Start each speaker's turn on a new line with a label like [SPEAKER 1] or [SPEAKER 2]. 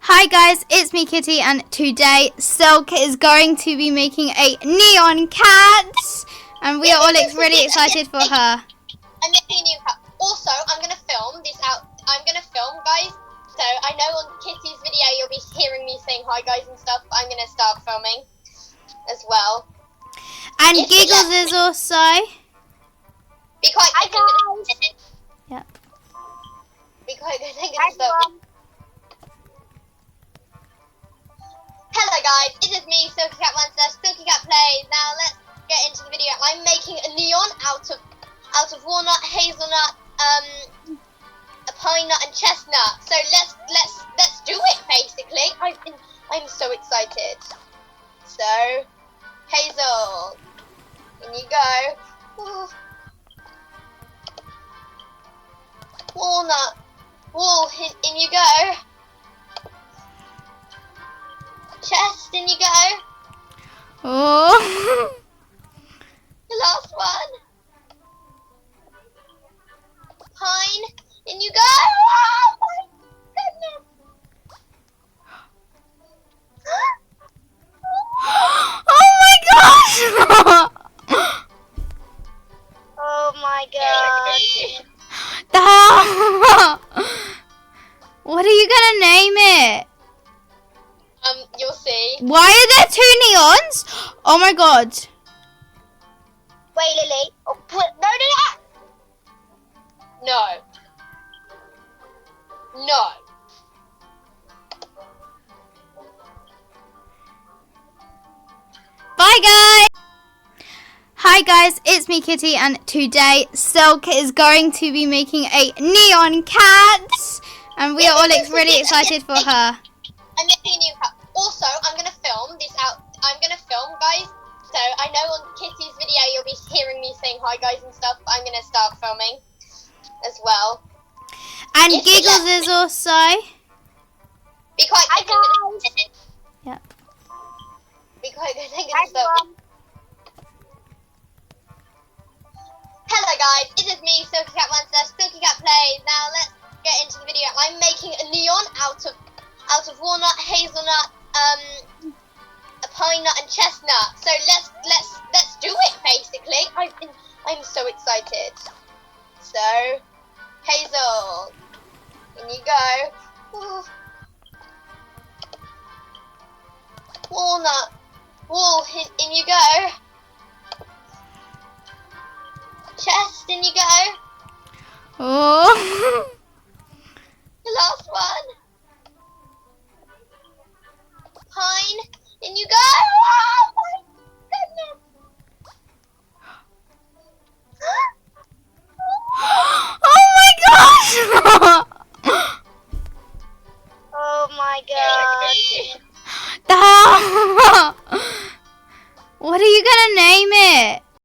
[SPEAKER 1] Hi guys, it's me Kitty, and today Silk is going to be making a neon cat, and we are all really excited for her.
[SPEAKER 2] I'm making a new cat. Also, I'm gonna film this out. I'm gonna film, guys. So I know on Kitty's video you'll be hearing me saying hi guys and stuff, but I'm gonna start filming as well.
[SPEAKER 1] And
[SPEAKER 2] If
[SPEAKER 1] Giggles is also.
[SPEAKER 2] Be quite good. Guys.
[SPEAKER 1] Yep.
[SPEAKER 2] Be quite good. I'm gonna start. Hello guys, it is me, Silky Cat Monster, Silky Cat Plays. Now let's get into the video. I'm making a neon out of walnut, hazelnut, a pine nut, and chestnut. So let's do it. Basically, I'm so excited. So Hazel, in you go. Ooh. Walnut, wool, in you go. Chest, in you go.
[SPEAKER 1] Oh.
[SPEAKER 2] The last one. Pine, in you go. Oh my goodness.
[SPEAKER 1] Oh my gosh!
[SPEAKER 2] Oh my god.
[SPEAKER 1] What are you gonna name it?
[SPEAKER 2] You'll see.
[SPEAKER 1] Why are there 2 neons? Oh my god.
[SPEAKER 2] Wait, Lily. Oh, no, no. No.
[SPEAKER 1] Bye guys! Hi guys, it's me Kitty, and today Silk is going to be making a neon cat, and we are all really excited for her.
[SPEAKER 2] I'm making a new cat. Also, I'm gonna film this out. I'm gonna film, guys. So I know on Kitty's video you'll be hearing me saying hi guys and stuff, but I'm gonna start filming as well.
[SPEAKER 1] And Giggles is also.
[SPEAKER 2] Be quite good.
[SPEAKER 1] Yep.
[SPEAKER 2] Be quite good. I'm gonna start. Hello guys, it is me, Silky Cat Monster, Silky Cat Plays. Now let's get into the video. I'm making a neon out of walnut, hazelnut, a pine nut, and chestnut. So let's do it. Basically, I'm so excited. So Hazel, in you go. Ooh. Walnut, wool, in you go. Chest, in you go.
[SPEAKER 1] Oh.
[SPEAKER 2] The last one. Pine, in you go. Oh my goodness.
[SPEAKER 1] Oh my gosh!
[SPEAKER 2] Oh my god.
[SPEAKER 1] What are you gonna name it?